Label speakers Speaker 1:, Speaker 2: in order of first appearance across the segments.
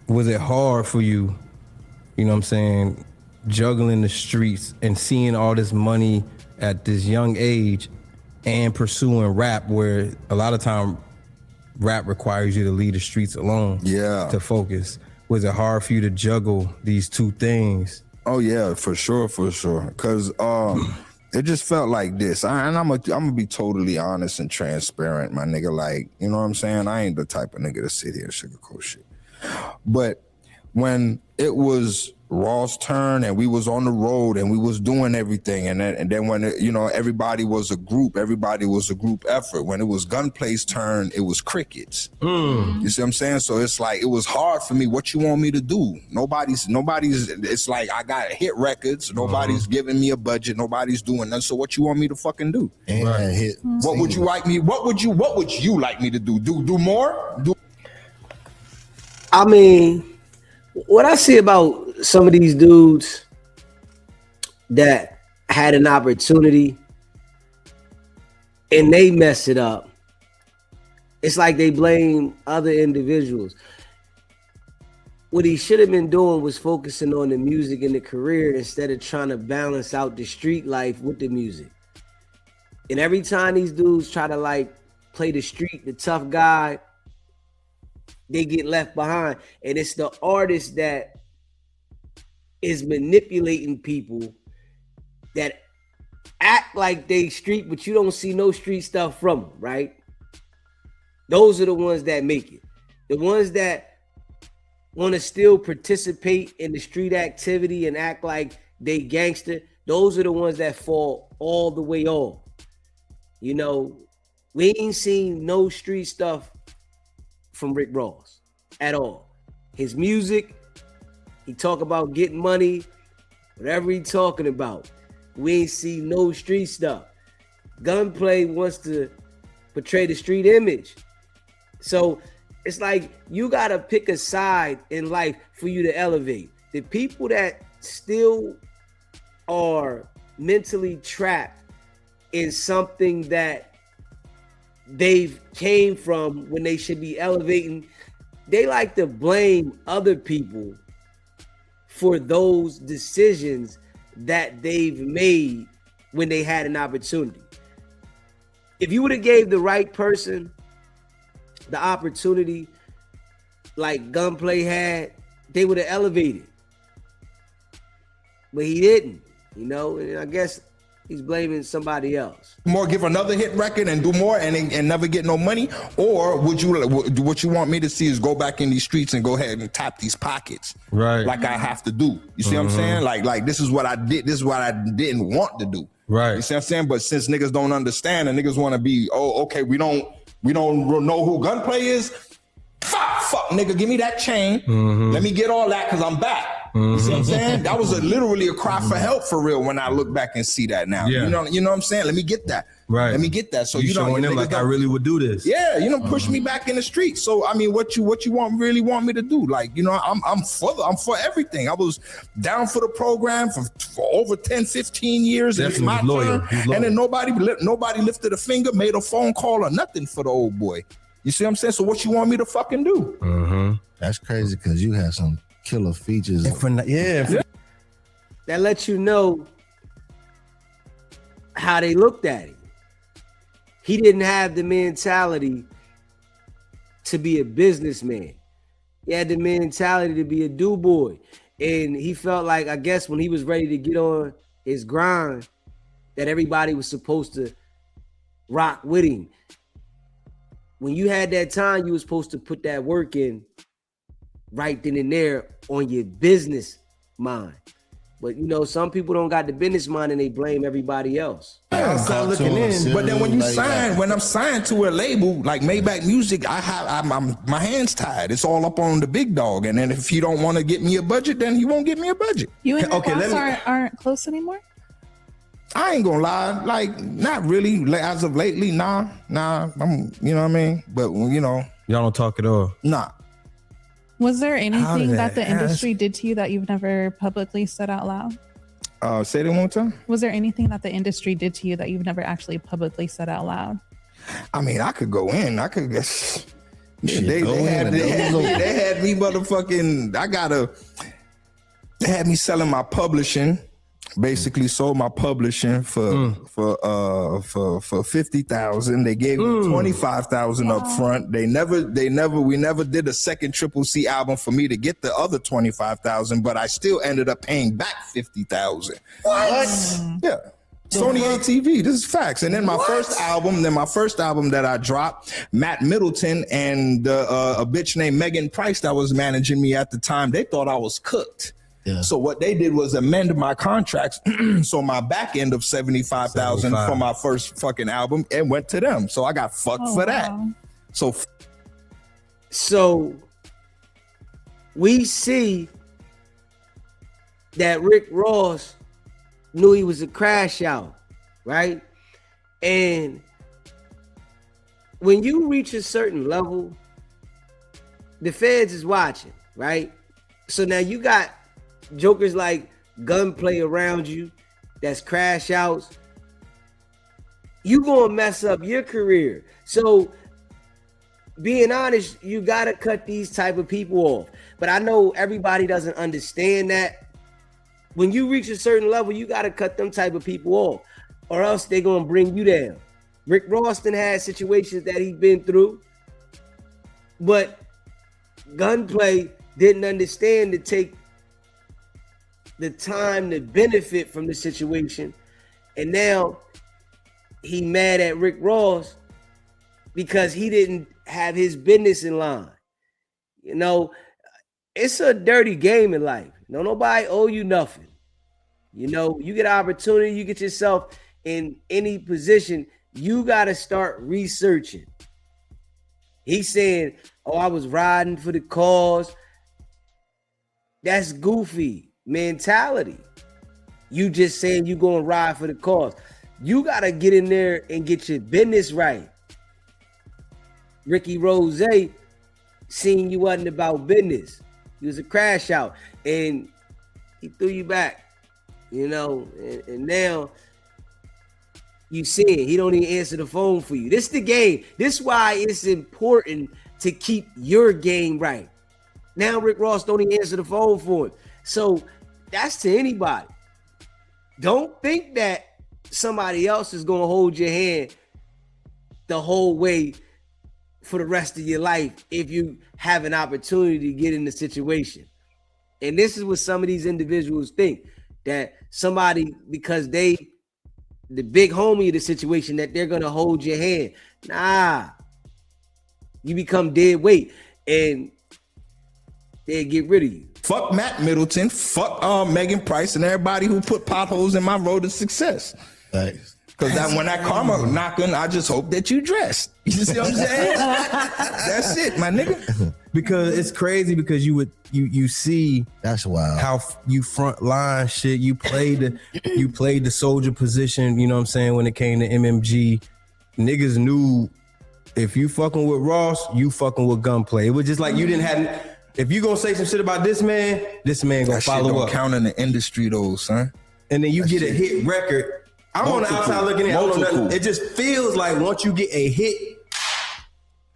Speaker 1: Was it hard for you, you know what I'm saying, juggling the streets and seeing all this money at this young age and pursuing rap, where a lot of time rap requires you to leave the streets alone to focus? Was it hard for you to juggle these two things?
Speaker 2: Oh yeah, for sure. Cause it just felt like this. I'm gonna be totally honest and transparent, my nigga. Like, you know what I'm saying? I ain't the type of nigga to sit here and sugarcoat shit. But when it was Raw's turn and we was on the road and we was doing everything, and then when everybody was a group effort. When it was Gunplay's turn, it was crickets. You see what I'm saying? So it's like, it was hard for me. What you want me to do? Nobody's. It's like, I got hit records. Nobody's giving me a budget. Nobody's doing nothing. So what you want me to fucking do?
Speaker 3: Hit.
Speaker 2: What would you like me? What would you like me to do? Do more?
Speaker 4: I mean, what I see about some of these dudes that had an opportunity and they mess it up, it's like they blame other individuals. What he should have been doing was focusing on the music and the career instead of trying to balance out the street life with the music. And every time these dudes try to like play the street, the tough guy, they get left behind. And it's the artist that is manipulating people that act like they street, but you don't see no street stuff from them, right? Those are the ones that make it. The ones that want to still participate in the street activity and act like they gangster, those are the ones that fall all the way off. You know, we ain't seen no street stuff from Rick Ross at all. His music, he talk about getting money, whatever he talking about. We ain't see no street stuff. Gunplay wants to portray the street image. So it's like, you gotta pick a side in life for you to elevate. The people that still are mentally trapped in something that they've came from when they should be elevating, they like to blame other people for those decisions that they've made when they had an opportunity. If you would have gave the right person the opportunity like Gunplay had, they would have elevated. But he didn't, you know, and I guess he's blaming somebody else.
Speaker 2: More, give another hit record and do more and never get no money? Or would you, what you want me to see is go back in these streets and go ahead and tap these pockets,
Speaker 1: right?
Speaker 2: Like I have to do. You see what I'm saying? Like this is what I did. This is what I didn't want to do.
Speaker 1: Right.
Speaker 2: You see what I'm saying? But since niggas don't understand and niggas want to be, oh, okay, we don't know who Gunplay is. Fuck, nigga, give me that chain. Let me get all that because I'm back. You see what I'm saying? That was literally a cry for help for real when I look back and see that now.
Speaker 1: Yeah.
Speaker 2: You know what I'm saying? Let me get that.
Speaker 1: Right.
Speaker 2: Let me get that. So
Speaker 1: you showing them like I really would do this.
Speaker 2: Yeah, push me back in the street. So I mean, what you really want me to do? Like, I'm for everything. I was down for the program for over 10, 15 years.
Speaker 1: Definitely
Speaker 2: and it's my
Speaker 1: loyal.
Speaker 2: turn. And then nobody lifted a finger, made a phone call or nothing for the old boy. You see what I'm saying? So what you want me to fucking do?
Speaker 3: That's crazy because you have some killer features.
Speaker 4: That lets you know how they looked at him. He didn't have the mentality to be a businessman. He had the mentality to be a do-boy. And he felt like, I guess when he was ready to get on his grind, that everybody was supposed to rock with him. When you had that time, you were supposed to put that work in right then and there on your business mind. But some people don't got the business mind and they blame everybody else.
Speaker 2: Yeah, start looking in. But then when you sign, when I'm signed to a label like Maybach Music, I'm my hands tied. It's all up on the big dog. And then if he don't want to get me a budget, then he won't get me a budget.
Speaker 5: You and Rick Ross aren't close anymore?
Speaker 2: I ain't gonna lie, like not really. As of lately, nah. I'm, you know what I mean. But
Speaker 1: y'all don't talk at all.
Speaker 2: Nah.
Speaker 5: Was there anything that the industry did to you that you've never publicly said out loud?
Speaker 2: Say that one more time.
Speaker 5: Was there anything that the industry did to you that you've never actually publicly said out loud?
Speaker 2: I mean, I could go in. I could guess. Yeah, they had me motherfucking. They had me selling my publishing. Basically, sold my publishing for 50,000. They gave me 25,000 up front. We never did a second Triple C album for me to get the other 25,000, but I still ended up paying back 50,000. What? Yeah. Sony ATV, this is facts. And then my first album that I dropped, Matt Middleton and a bitch named Megan Price that was managing me at the time, they thought I was cooked. Yeah. So what they did was amend my contracts. So my back end of 75,000 for my first fucking album, it went to them. So I got fucked for that.
Speaker 4: So we see that Rick Ross knew he was a crash out, right? And when you reach a certain level, the feds is watching, right? So now you got jokers like Gunplay around you, that's crash outs. You gonna mess up your career. So being honest, you gotta cut these type of people off. But I know everybody doesn't understand that. When you reach a certain level, you gotta cut them type of people off, or else they're gonna bring you down. Rick Ross had situations that he's been through, but Gunplay didn't understand to take the time to benefit from the situation, and now he mad at Rick Ross because he didn't have his business in line. You know, it's a dirty game in life. No, nobody owe you nothing. You know, you get an opportunity, you get yourself in any position, you got to start researching. He's saying, oh, I was riding for the cause. That's goofy mentality. You just saying you gonna ride for the cause. You gotta get in there and get your business right. Ricky Rose seen you wasn't about business. He was a crash out and he threw you back, you know, and now you see it. He don't even answer the phone for you. This is the game. This is why it's important to keep your game right. Now Rick Ross don't even answer the phone for it. So that's to anybody. Don't think that somebody else is going to hold your hand the whole way for the rest of your life if you have an opportunity to get in the situation. And this is what some of these individuals think, that somebody, because they the big homie of the situation, that they're going to hold your hand. Nah. You become dead weight and they get rid of you.
Speaker 2: Fuck Matt Middleton, fuck Megan Price, and everybody who put potholes in my road to success.
Speaker 3: Thanks.
Speaker 2: Because when that karma knocking, I just hope that you dressed. You see what I'm saying? That's it, my nigga.
Speaker 1: Because it's crazy because you see
Speaker 3: that's wild
Speaker 1: how you front line shit. You played the soldier position. You know what I'm saying? When it came to MMG, niggas knew if you fucking with Ross, you fucking with Gunplay. It was just like you didn't have. If you gonna say some shit about this man gonna
Speaker 2: that
Speaker 1: follow
Speaker 2: shit don't
Speaker 1: up.
Speaker 2: Count in the industry though, son.
Speaker 1: And then you get a hit record. I'm on the outside looking in. I don't know nothing. It just feels like once you get a hit,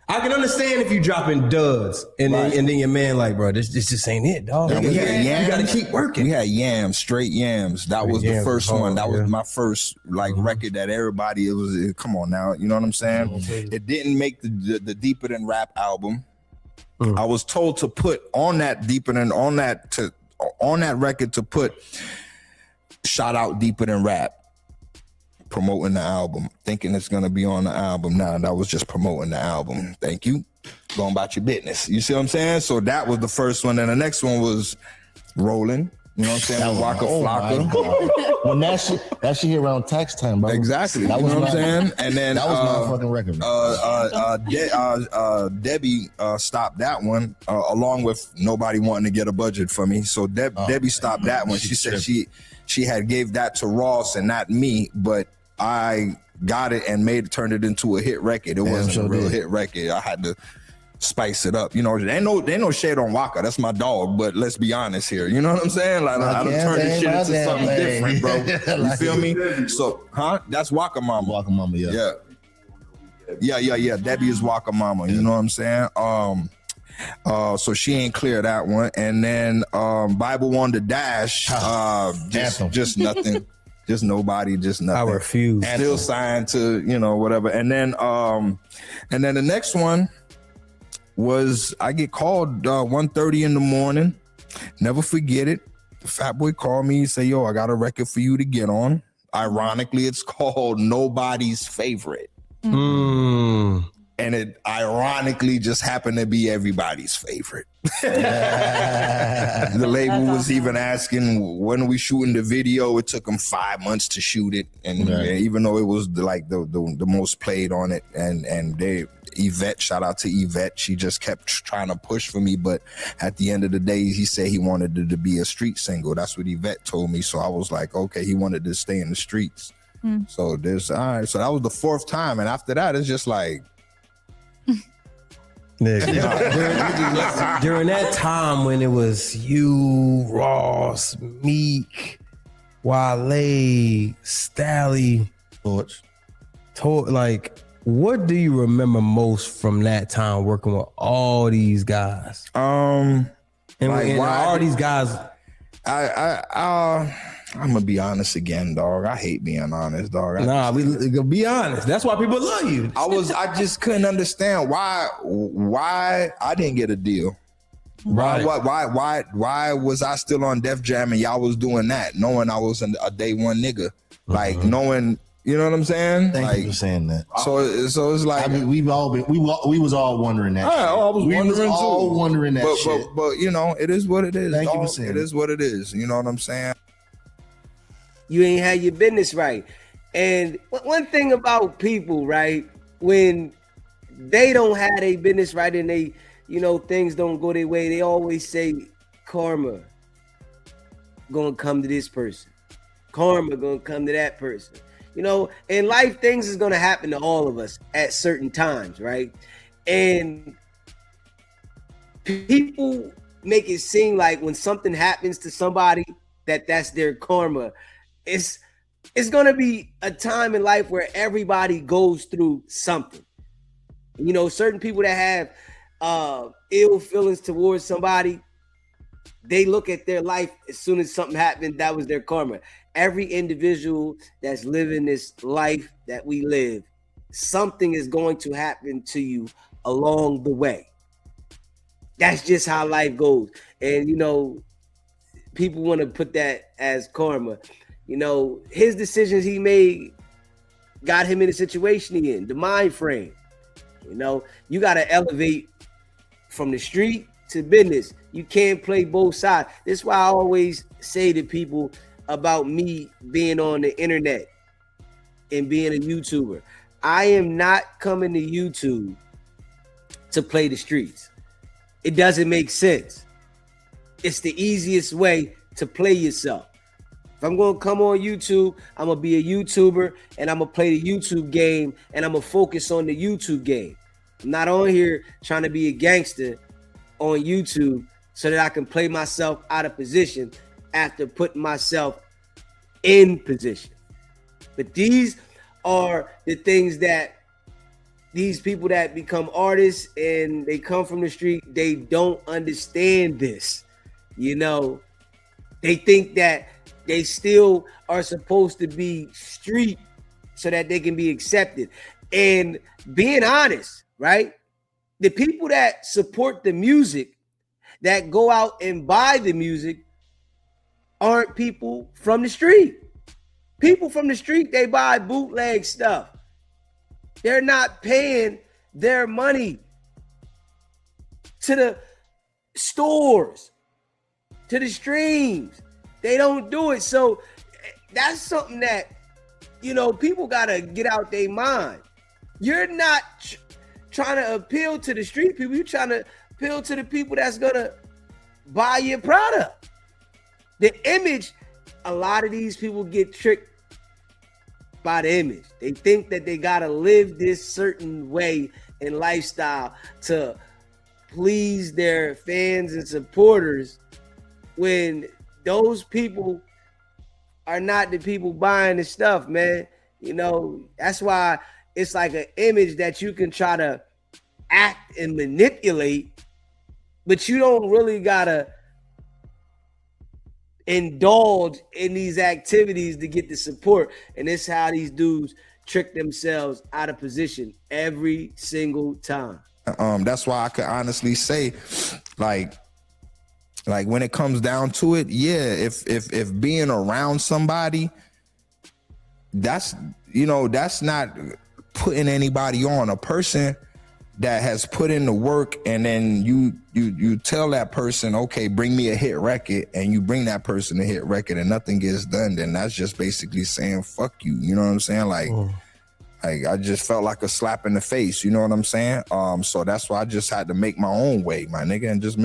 Speaker 1: I can understand if you dropping duds and then your man like, bro, this just ain't it, dog.
Speaker 2: Yeah,
Speaker 1: you gotta keep working.
Speaker 2: We had Yams, straight Yams. That was the first one. That was my first record that everybody. It was come on now, you know what I'm saying? It didn't make the Deeper Than Rap album. I was told to put on that on that record to put shout out Deeper Than Rap, promoting the album, thinking it's gonna be on the album. Nah, that was just promoting the album. Thank you. Going about your business. You see what I'm saying? So that was the first one. And the next one was Rolling. You know what I'm saying? Waka Flocka.
Speaker 3: When that shit hit around tax time, bro.
Speaker 2: Exactly. That was what I'm saying. And then
Speaker 3: that was my fucking record.
Speaker 2: Debbie stopped that one along with nobody wanting to get a budget for me. So Debbie stopped that one. She said she had gave that to Ross and not me, but I got it and turned it into a hit record. It wasn't a real hit record. I had to spice it up. You know, there ain't no shade on Waka. That's my dog. But let's be honest here. You know what I'm saying? Like I done turned this shit into something different, bro. You feel me? So, that's Waka Mama.
Speaker 3: Waka Mama, yeah.
Speaker 2: Yeah. Debbie is Waka Mama. You know what I'm saying? So she ain't clear that one. And then Bible on the Dash, just nothing. Just nobody, just nothing.
Speaker 1: I refuse.
Speaker 2: Still signed to, whatever. And then the next one was I get called 1:30 in the morning. Never forget it. The Fat Boy called me, say, yo, I got a record for you to get on. Ironically, it's called Nobody's Favorite. And it ironically just happened to be everybody's favorite. The label was even asking, when are we shooting the video? It took them 5 months to shoot it. And even though it was the most played on it, and Yvette, shout out to Yvette, she just kept trying to push for me. But at the end of the day, he said he wanted it to be a street single. That's what Yvette told me. So I was like, okay, he wanted to stay in the streets. So all right. So that was the 4th time. And after that, it's just like,
Speaker 1: nigga. During that time when it was you, Ross, Meek, Wale, Stally, like, what do you remember most from that time working with all these guys? And all these guys.
Speaker 2: I'm gonna be honest again, dog. I hate being honest, dog.
Speaker 1: We be honest. That's why people love you.
Speaker 2: I just couldn't understand why I didn't get a deal.
Speaker 1: Right.
Speaker 2: Why was I still on Def Jam and y'all was doing that, knowing I was a day one nigga, like knowing, you know what I'm saying?
Speaker 3: Thank you for saying that.
Speaker 2: So it's like,
Speaker 3: I mean, we was all wondering that.
Speaker 2: We was
Speaker 3: all wondering that shit.
Speaker 2: But it is what it is.
Speaker 3: Thank you for saying
Speaker 2: it is what it is. You know what I'm saying?
Speaker 4: You ain't had your business right. And one thing about people, right, when they don't have their business right and they, things don't go their way, they always say karma gonna come to this person. Karma gonna come to that person. In life, things is gonna happen to all of us at certain times, right? And people make it seem like when something happens to somebody that's their karma. It's gonna be a time in life where everybody goes through something. Certain people that have ill feelings towards somebody, they look at their life as soon as something happened, that was their karma. Every individual that's living this life that we live, something is going to happen to you along the way. That's just how life goes. And people want to put that as karma. His decisions he made got him in the situation he in, the mind frame. You got to elevate from the street to business. You can't play both sides. This is why I always say to people about me being on the internet and being a YouTuber. I am not coming to YouTube to play the streets. It doesn't make sense. It's the easiest way to play yourself. If I'm going to come on YouTube, I'm going to be a YouTuber and I'm going to play the YouTube game and I'm going to focus on the YouTube game. I'm not on here trying to be a gangster on YouTube so that I can play myself out of position after putting myself in position. But these are the things that these people that become artists and they come from the street, they don't understand this. They think that they still are supposed to be street so that they can be accepted. And being honest, right? The people that support the music, that go out and buy the music, aren't people from the street. People from the street, they buy bootleg stuff. They're not paying their money to the stores, to the streams. They don't do it. So that's something that, people got to get out their mind. You're not trying to appeal to the street people. You're trying to appeal to the people that's going to buy your product. The image, a lot of these people get tricked by the image. They think that they got to live this certain way and lifestyle to please their fans and supporters when those people are not the people buying the stuff, man. That's why it's like an image that you can try to act and manipulate, but you don't really gotta indulge in these activities to get the support. And it's how these dudes trick themselves out of position every single time.
Speaker 2: That's why I could honestly say, like when it comes down to it, yeah, if being around somebody, that's not putting anybody on. A person that has put in the work, and then you tell that person, okay, bring me a hit record, and you bring that person a hit record and nothing gets done, then that's just basically saying fuck you. You know what I'm saying? Like I just felt like a slap in the face, you know what I'm saying? So that's why I just had to make my own way, my nigga, and just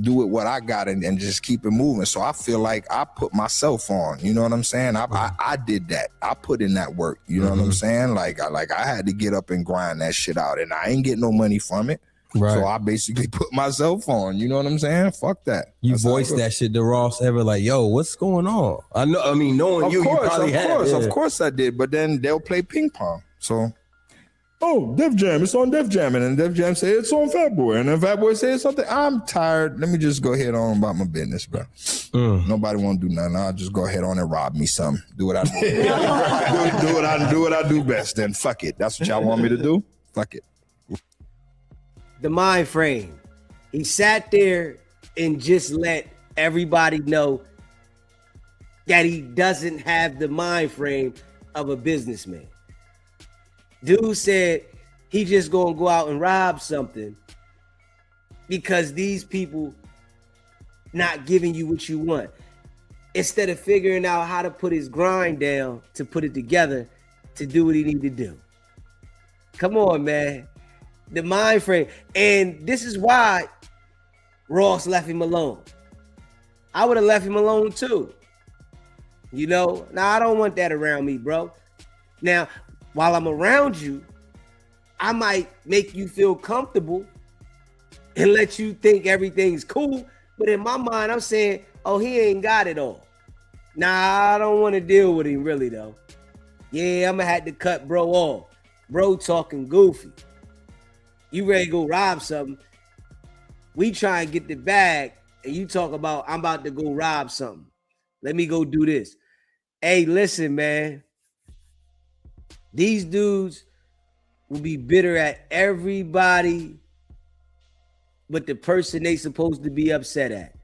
Speaker 2: do it what I got and just keep it moving. So I feel like I put myself on, you know what I'm saying? I did that. I put in that work, you know what I'm saying? Like I had to get up and grind that shit out, and I ain't get no money from it. Right. So I basically put myself on, you know what I'm saying? Fuck that.
Speaker 1: You voiced that shit to Ross ever, like, yo, what's going on? Knowing you probably have.
Speaker 2: Of course I did, but then they'll play ping pong. So, oh, Def Jam, it's on Def Jam, and then Def Jam say it's on Fat Boy, and then Fat Boy says something. I'm tired. Let me just go ahead on about my business, bro. Nobody want to do nothing. I'll just go ahead on and rob me some. Do what I do. do what I do best. Then fuck it. That's what y'all want me to do. Fuck it.
Speaker 4: The mind frame. He sat there and just let everybody know that he doesn't have the mind frame of a businessman. Dude said he just gonna go out and rob something because these people not giving you what you want. Instead of figuring out how to put his grind down to put it together to do what he need to do. Come on, man. The mind frame. And this is why Ross left him alone. I would have left him alone too. You know, now I don't want that around me, bro. Now, while I'm around you, I might make you feel comfortable and let you think everything's cool. But in my mind, I'm saying, oh, he ain't got it all. Nah, I don't want to deal with him really, though. Yeah, I'm going to have to cut bro off. Bro talking goofy. You ready to go rob something. We try and get the bag, and you talk about, I'm about to go rob something. Let me go do this. Hey, listen, man. These dudes will be bitter at everybody but the person they supposed to be upset at,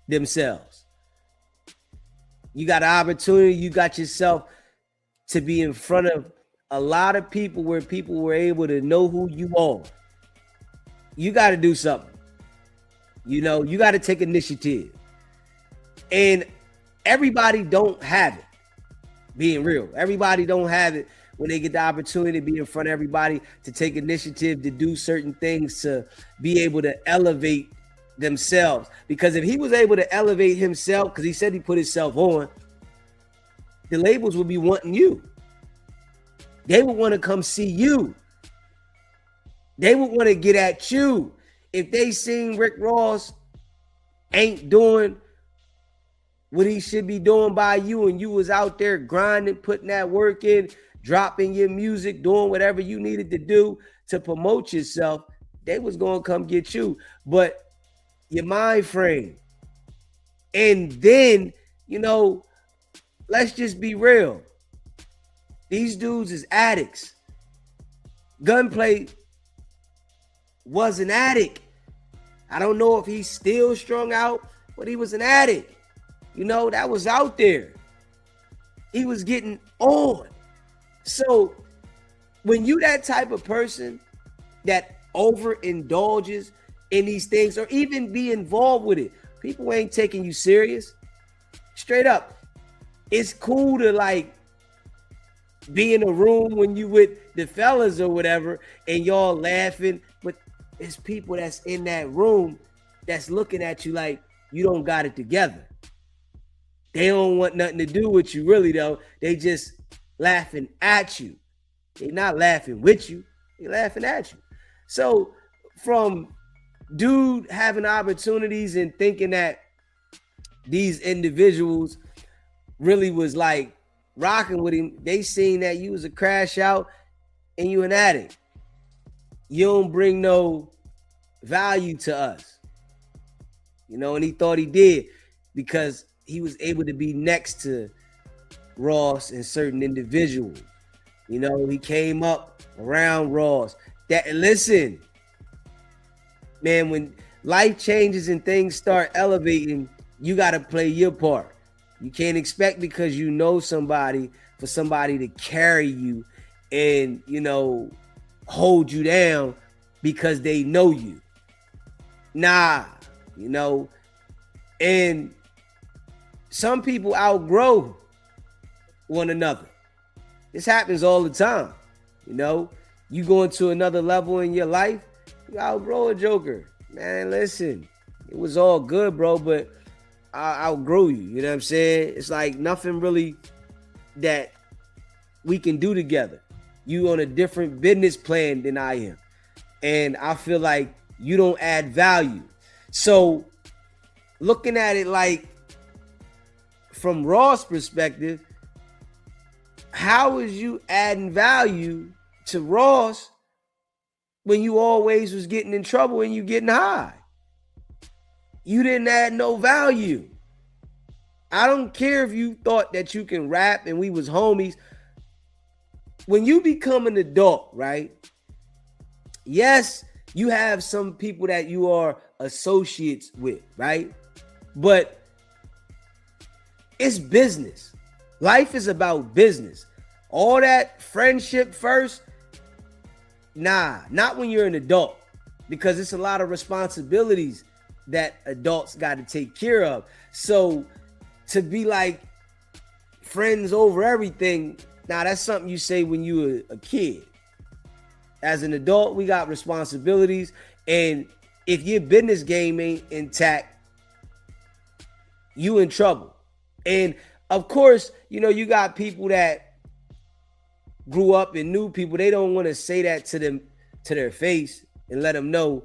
Speaker 4: themselves. You got an opportunity, you got yourself to be in front of a lot of people where people were able to know who you are. You got to do something. You know, you got to take initiative. And everybody don't have it, being real. Everybody don't have it when they get the opportunity to be in front of everybody, to take initiative, to do certain things, to be able to elevate themselves. Because if he was able to elevate himself, because he said he put himself on, the labels would be wanting you. They would want to come see you. They would want to get at you. If they seen Rick Ross ain't doing what he should be doing by you, and you was out there grinding, putting that work in, dropping your music, doing whatever you needed to do to promote yourself, they was going to come get you. But your mind frame. And then, you know, let's just be real. These dudes is addicts. Gunplay was an addict. I don't know if he's still strung out, but he was an addict. You know, that was out there. He was getting on. So when you that type of person that overindulges in these things, or even be involved with it, people ain't taking you serious. Straight up. It's cool to like be in a room when you with the fellas or whatever and y'all laughing, but it's people that's in that room that's looking at you like you don't got it together. They don't want nothing to do with you really though. They just laughing at you. They're not laughing with you. They're laughing at you. So from dude having opportunities and thinking that these individuals really was like rocking with him, they seen that you was a crash out, and you an addict. You don't bring no value to us. You know, and he thought he did because he was able to be next to Ross and certain individuals. You know, he came up around Ross. That, listen, man, when life changes and things start elevating, you got to play your part. You can't expect because you know somebody for somebody to carry you and, you know, hold you down because they know you. Nah, you know, and some people outgrow one another. This happens all the time. You know, you go into another level in your life, you outgrow a joker. Man, listen, it was all good, bro, but I outgrow you. You know what I'm saying? It's like nothing really that we can do together. You on a different business plan than I am. And I feel like you don't add value. So looking at it like from Ross' perspective, how is you adding value to Ross when you always was getting in trouble and you getting high? You didn't add no value. I don't care if you thought that you can rap and we was homies. When you become an adult, right? Yes, you have some people that you are associates with, right? But it's business. Life is about business. All that friendship first, nah, not when you're an adult, because it's a lot of responsibilities that adults got to take care of. So to be like friends over everything, now that's something you say when you were a kid. As an adult, we got responsibilities, and if your business game ain't intact, you in trouble. And of course, you know, you got people that grew up and knew people. They don't want to say that to them, to their face, and let them know,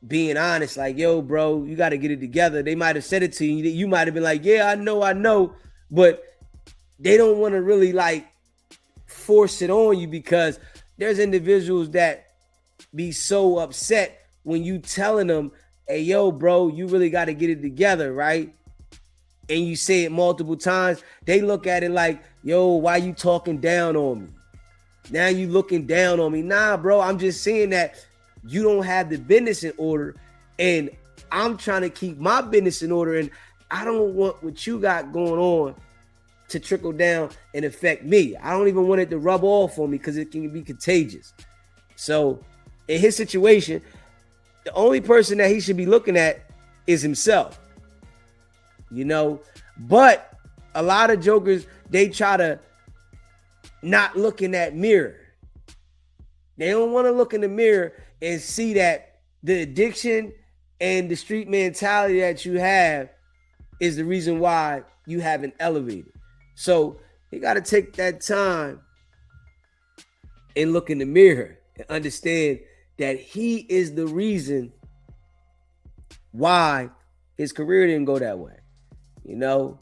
Speaker 4: being honest, like, yo, bro, you got to get it together. They might have said it to you. You might have been like, yeah, I know. But they don't want to really like force it on you, because there's individuals that be so upset when you telling them, hey, yo, bro, you really got to get it together, right? And you say it multiple times. They look at it like, yo, why you talking down on me? Now you looking down on me. Nah, bro, I'm just saying that you don't have the business in order, and I'm trying to keep my business in order, and I don't want what you got going on to trickle down and affect me. I don't even want it to rub off on me, because it can be contagious. So in his situation, the only person that he should be looking at is himself, you know. But a lot of jokers, they try to not look in that mirror. They don't want to look in the mirror and see that the addiction and the street mentality that you have is the reason why you haven't elevated. So you got to take that time and look in the mirror and understand that he is the reason why his career didn't go that way. You know,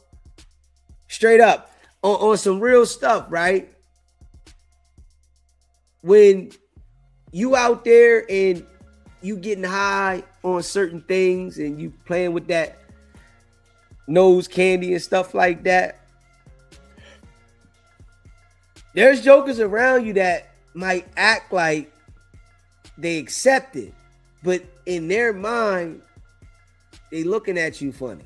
Speaker 4: straight up on some real stuff, right? When you out there and you getting high on certain things and you playing with that nose candy and stuff like that, there's jokers around you that might act like they accept it, but in their mind, they looking at you funny.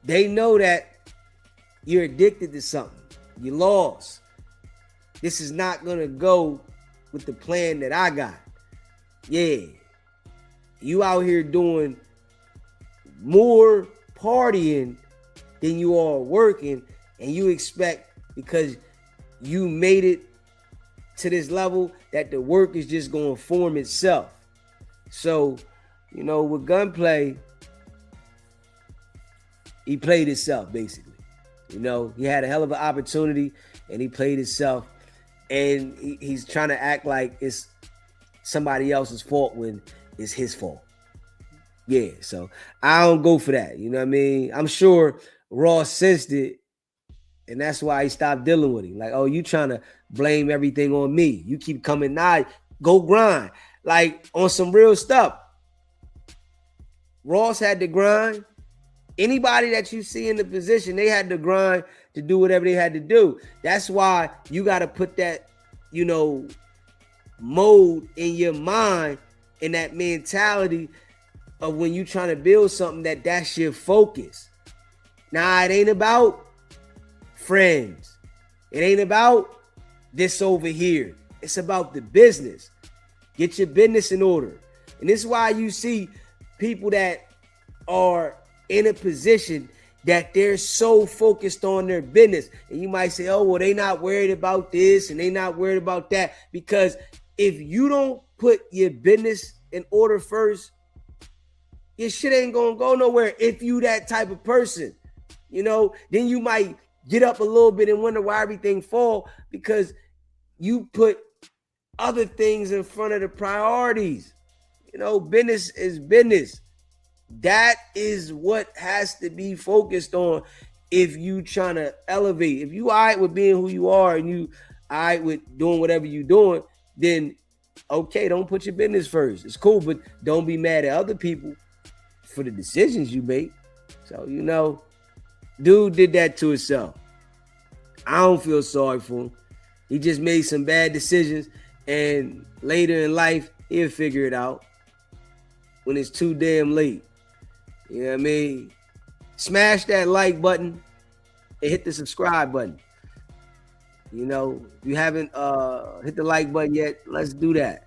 Speaker 4: They know that you're addicted to something. You lost. This is not going to go with the plan that I got. Yeah. You out here doing more partying than you are working, and you expect, because you made it to this level, that the work is just going to form itself. So, you know, with Gunplay, he played himself, basically. You know, he had a hell of an opportunity, and he played himself. And he's trying to act like it's somebody else's fault when it's his fault. Yeah, so I don't go for that. You know what I mean? I'm sure Ross sensed it, And that's why he stopped dealing with him. Like, oh, you trying to blame everything on me. You keep coming now. Go grind. Like, on some real stuff. Ross had to grind. Anybody that you see in the position, they had to grind to do whatever they had to do. That's why you got to put that, you know, mode in your mind and that mentality of when you trying to build something that's your focus. Now, it ain't about friends. It ain't about this over here. It's about the business. Get your business in order. And this is why you see people that are in a position that they're so focused on their business. And you might say, oh, well, they not worried about this and they not worried about that. Because if you don't put your business in order first, your shit ain't gonna go nowhere if you that type of person. You know, then you might get up a little bit and wonder why everything fall, because you put other things in front of the priorities. You know, business is business. That is what has to be focused on if you trying to elevate. If you all right with being who you are and you all right with doing whatever you doing, then okay, don't put your business first. It's cool, but don't be mad at other people for the decisions you make. So, you know, dude did that to himself. I don't feel sorry for him. He just made some bad decisions, and later in life, he'll figure it out when it's too damn late. You know what I mean? Smash that like button and hit the subscribe button. You know, if you haven't hit the like button yet, let's do that.